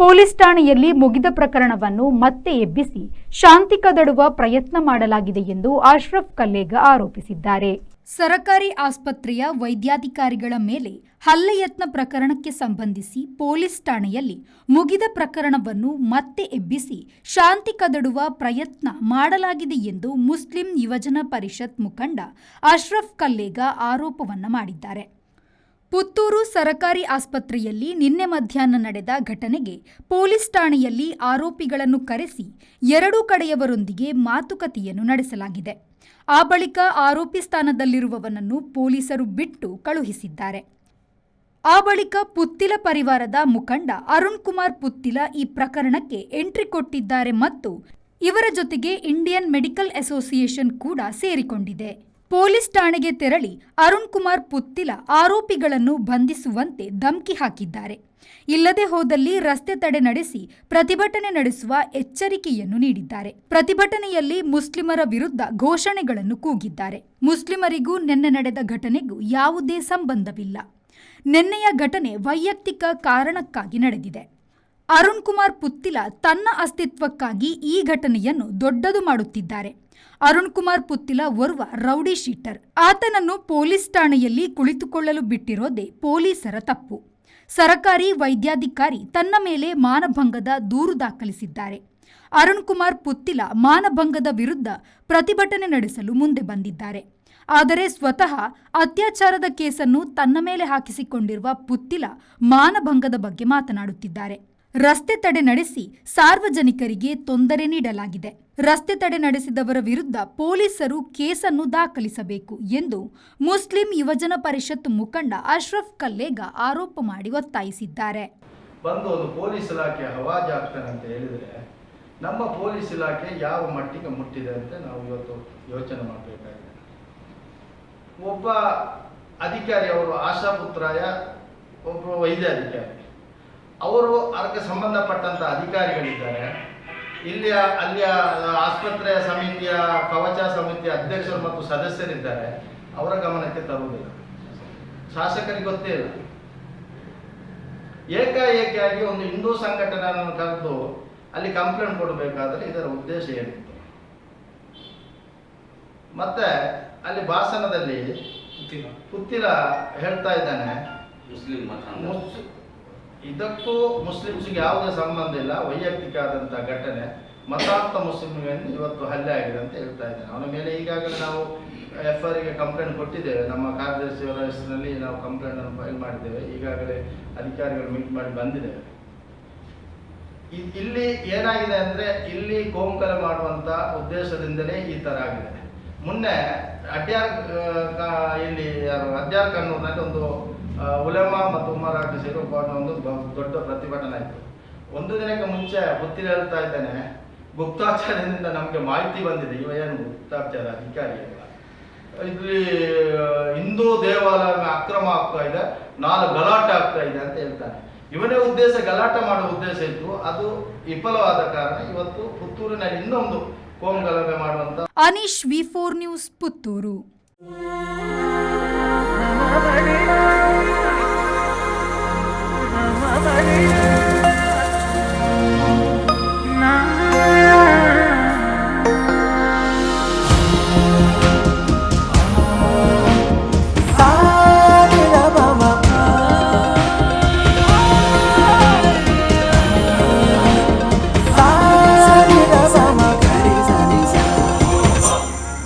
Police ಠಾಣೆಯಲ್ಲಿ ಮುಗಿದ ಪ್ರಕರಣವನ್ನು ಮತ್ತೆ ಎಬ್ಬಿಸಿ ಶಾಂತಿ ಕದಡುವ ಪ್ರಯತ್ನ ಮಾಡಲಾಗಿದೆ ಎಂದು ಅಶ್ರಫ್ ಕಲ್ಲೇಗ ಆರೋಪಿಸಿದ್ದಾರೆ. ಸರಕಾರಿ ಆಸ್ಪತ್ರೆಯ ವೈದ್ಯಾಧಿಕಾರಿಗಳ ಮೇಲೆ ಹಲ್ಲೆ ಯತ್ನ ಪ್ರಕರಣಕ್ಕೆ ಸಂಬಂಧಿಸಿ ಪೊಲೀಸ್ ಠಾಣೆಯಲ್ಲಿ ಮುಗಿದ ಪ್ರಕರಣವನ್ನು ಮತ್ತೆ ಎಬ್ಬಿಸಿ ಶಾಂತಿ ಕದಡುವ ಪ್ರಯತ್ನ ಮಾಡಲಾಗಿದೆ ಎಂದು ಮುಸ್ಲಿಂ ಯುವಜನ ಪರಿಷತ್ ಮುಖಂಡ ಅಶ್ರಫ್ ಕಲ್ಲೇಗ ಆರೋಪವನ್ನ ಮಾಡಿದ್ದಾರೆ. ಪುತ್ತೂರು ಸರಕಾರಿ ಆಸ್ಪತ್ರೆಯಲ್ಲಿ ನಿನ್ನೆ ಮಧ್ಯಾಹ್ನ ನಡೆದ ಘಟನೆಗೆ ಪೊಲೀಸ್ ಠಾಣೆಯಲ್ಲಿ ಆರೋಪಿಗಳನ್ನು ಕರೆಸಿ ಎರಡೂ ಕಡೆಯವರೊಂದಿಗೆ ಮಾತುಕತೆಯನ್ನು ನಡೆಸಲಾಗಿದೆ. ಆ ಬಳಿಕ ಆರೋಪಿ ಸ್ಥಾನದಲ್ಲಿರುವವನನ್ನು ಪೊಲೀಸರು ಬಿಟ್ಟು ಕಳುಹಿಸಿದ್ದಾರೆ. ಆ ಬಳಿಕ ಪುತ್ತಿಲ ಪರಿವಾರದ ಮುಖಂಡ ಅರುಣ್ ಕುಮಾರ್ ಪುತ್ತಿಲ ಈ ಪ್ರಕರಣಕ್ಕೆ ಎಂಟ್ರಿ ಕೊಟ್ಟಿದ್ದಾರೆ ಮತ್ತು ಇವರ ಜೊತೆಗೆ ಇಂಡಿಯನ್ ಮೆಡಿಕಲ್ ಅಸೋಸಿಯೇಷನ್ ಕೂಡ ಸೇರಿಕೊಂಡಿದೆ. ಪೊಲೀಸ್ ಠಾಣೆಗೆ ತೆರಳಿ ಅರುಣ್ ಕುಮಾರ್ ಪುತ್ತಿಲ ಆರೋಪಿಗಳನ್ನು ಬಂಧಿಸುವಂತೆ ಧಮಕಿ ಹಾಕಿದ್ದಾರೆ. ಇಲ್ಲದೆ ಹೋದಲ್ಲಿ ರಸ್ತೆ ತಡೆ ನಡೆಸಿ ಪ್ರತಿಭಟನೆ ನಡೆಸುವ ಎಚ್ಚರಿಕೆಯನ್ನು ನೀಡಿದ್ದಾರೆ. ಪ್ರತಿಭಟನೆಯಲ್ಲಿ ಮುಸ್ಲಿಮರ ವಿರುದ್ಧ ಘೋಷಣೆಗಳನ್ನು ಕೂಗಿದ್ದಾರೆ. ಮುಸ್ಲಿಮರಿಗೂ ನಿನ್ನೆ ನಡೆದ ಘಟನೆಗೂ ಯಾವುದೇ ಸಂಬಂಧವಿಲ್ಲ. ನಿನ್ನೆಯ ಘಟನೆ ವೈಯಕ್ತಿಕ ಕಾರಣಕ್ಕಾಗಿ ನಡೆದಿದೆ. ಅರುಣ್ ಕುಮಾರ್ ಪುತ್ತಿಲ ತನ್ನ ಅಸ್ತಿತ್ವಕ್ಕಾಗಿ ಈ ಘಟನೆಯನ್ನು ದೊಡ್ಡದು ಮಾಡುತ್ತಿದ್ದಾರೆ. ಅರುಣ್ ಕುಮಾರ್ ಪುತ್ತಿಲ ಓರ್ವ ರೌಡಿ ಶೀಟರ್. ಆತನನ್ನು ಪೊಲೀಸ್ ಠಾಣೆಯಲ್ಲಿ ಕುಳಿತುಕೊಳ್ಳಲು ಬಿಟ್ಟಿರೋದೇ ಪೊಲೀಸರ ತಪ್ಪು. ಸರಕಾರಿ ವೈದ್ಯಾಧಿಕಾರಿ ತನ್ನ ಮೇಲೆ ಮಾನಭಂಗದ ದೂರು ದಾಖಲಿಸಿದ್ದಾರೆ. ಅರುಣ್ ಕುಮಾರ್ ಪುತ್ತಿಲ ಮಾನಭಂಗದ ವಿರುದ್ಧ ಪ್ರತಿಭಟನೆ ನಡೆಸಲು ಮುಂದೆ ಬಂದಿದ್ದಾರೆ. ಆದರೆ ಸ್ವತಃ ಅತ್ಯಾಚಾರದ ಕೇಸನ್ನು ತನ್ನ ಮೇಲೆ ಹಾಕಿಸಿಕೊಂಡಿರುವ ಪುತ್ತಿಲ ಮಾನಭಂಗದ ಬಗ್ಗೆ ಮಾತನಾಡುತ್ತಿದ್ದಾರೆ. ರಸ್ತೆ ತಡೆ ನಡೆಸಿ ಸಾರ್ವಜನಿಕರಿಗೆ ತೊಂದರೆ ನೀಡಲಾಗಿದೆ. ರಸ್ತೆ ತಡೆ ನಡೆಸಿದವರ ವಿರುದ್ಧ ಪೊಲೀಸರು ಕೇಸನ್ನು ದಾಖಲಿಸಬೇಕು ಎಂದು ಮುಸ್ಲಿಂ ಯುವಜನ ಪರಿಷತ್ ಮುಖಂಡ ಅಶ್ರಫ್ ಕಲ್ಲೇಗ ಆರೋಪ ಮಾಡಿ ಒತ್ತಾಯಿಸಿದ್ದಾರೆ. ಒಂದು ಪೊಲೀಸ್ ಇಲಾಖೆ ಹವಾಜಾಗ್ತಾನೆ ಅಂತ ಹೇಳಿದರೆ ನಮ್ಮ ಪೊಲೀಸ್ ಇಲಾಖೆ ಯಾವ ಮಟ್ಟಿಗೆ ಮುಟ್ಟಿದೆ ಅಂತ ನಾವು ಇವತ್ತು ಯೋಚನೆ ಮಾಡಬೇಕಾಗಿದೆ. ಒಬ್ಬ ಅಧಿಕಾರಿ, ಅವರು ಆಶಾಪುತ್ರಾಯ ಒಬ್ಬ ವೈದ್ಯಾಧಿಕಾರಿ, ಅವರು ಅದಕ್ಕೆ ಸಂಬಂಧಪಟ್ಟಂಥ ಅಧಿಕಾರಿಗಳಿದ್ದಾರೆ. ಅಲ್ಲಿಯ ಆಸ್ಪತ್ರೆಯ ಸಮಿತಿಯ ಕವಚ ಸಮಿತಿಯ ಅಧ್ಯಕ್ಷರು ಮತ್ತು ಸದಸ್ಯರಿದ್ದಾರೆ. ಅವರ ಗಮನಕ್ಕೆ ತರುವುದಿಲ್ಲ, ಶಾಸಕರಿಗೆ ಗೊತ್ತೇ ಇಲ್ಲ. ಏಕಾಏಕಿಯಾಗಿ ಒಂದು ಹಿಂದೂ ಸಂಘಟನೆಯನ್ನು ಕರೆದು ಅಲ್ಲಿ ಕಂಪ್ಲೇಂಟ್ ಕೊಡಬೇಕಾದ್ರೆ ಇದರ ಉದ್ದೇಶ ಏನಿತ್ತು? ಮತ್ತೆ ಅಲ್ಲಿ ಭಾಷಣದಲ್ಲಿ ಪುತ್ತಿಲ ಹೇಳ್ತಾ ಇದ್ದಾನೆ, ಇದಕ್ಕೂ ಮುಸ್ಲಿಮ್ಸ್ಗೆ ಯಾವುದೇ ಸಂಬಂಧ ಇಲ್ಲ, ವೈಯಕ್ತಿಕ ಆದಂಥ ಘಟನೆ, ಮತಾಂತ ಮುಸ್ಲಿಮ್ಗೆ ಇವತ್ತು ಹಲ್ಲೆ ಆಗಿದೆ ಅಂತ ಹೇಳ್ತಾ ಇದ್ದಾನೆ. ಅವನ ಮೇಲೆ ಈಗಾಗಲೇ ನಾವು FIRಗೆ ಕಂಪ್ಲೇಂಟ್ ಕೊಟ್ಟಿದ್ದೇವೆ. ನಮ್ಮ ಕಾರ್ಯದರ್ಶಿಯವರ ಹೆಸರಿನಲ್ಲಿ ನಾವು ಕಂಪ್ಲೇಂಟನ್ನು ಫೈಲ್ ಮಾಡಿದ್ದೇವೆ. ಈಗಾಗಲೇ ಅಧಿಕಾರಿಗಳು ಮೀಟ್ ಮಾಡಿ ಬಂದಿದ್ದೇವೆ. ಇಲ್ಲಿ ಏನಾಗಿದೆ ಅಂದರೆ, ಇಲ್ಲಿ ಕೋಮುಕಲೆ ಮಾಡುವಂಥ ಉದ್ದೇಶದಿಂದಲೇ ಈ ಥರ ಆಗಿದೆ. ಮೊನ್ನೆ ಅಡ್ಯಾರ್ ಕಣ್ಣೂರಿನಲ್ಲಿ ಒಂದು ಉಲೆಮಾ ಮತ್ತು ಉಮರಾಟ ಸೇರಿ ಒಂದು ದೊಡ್ಡ ಪ್ರತಿಭಟನೆ ಆಯಿತು. ಒಂದು ದಿನಕ್ಕೆ ಮುಂಚೆ ಪುತ್ತಿಲ ಹೇಳ್ತಾ ಇದ್ದಾನೆ, ಗುಪ್ತಾಚಾರದಿಂದ ನಮಗೆ ಮಾಹಿತಿ ಬಂದಿದೆ, ಇವ ಏನು ಗುಪ್ತಾಚಾರ ಅಧಿಕಾರಿ ಅಲ್ಲ, ಇಲ್ಲಿ ಹಿಂದೂ ದೇವಾಲಯ ಅಕ್ರಮ ಆಗ್ತಾ ಇದೆ, 4 ಗಲಾಟೆ ಆಗ್ತಾ ಇದೆ ಅಂತ ಹೇಳ್ತಾನೆ. ಇವನೇ ಉದ್ದೇಶ ಗಲಾಟೆ ಮಾಡುವ ಉದ್ದೇಶ ಇತ್ತು, ಅದು ವಿಫಲವಾದ ಕಾರಣ ಇವತ್ತು ಪುತ್ತೂರಿನಲ್ಲಿ ಇನ್ನೊಂದು ಕೋಮು ಗಲಭೆ ಮಾಡುವಂತ. Anish, V4 news, Puttur.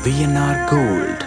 VNR Gold.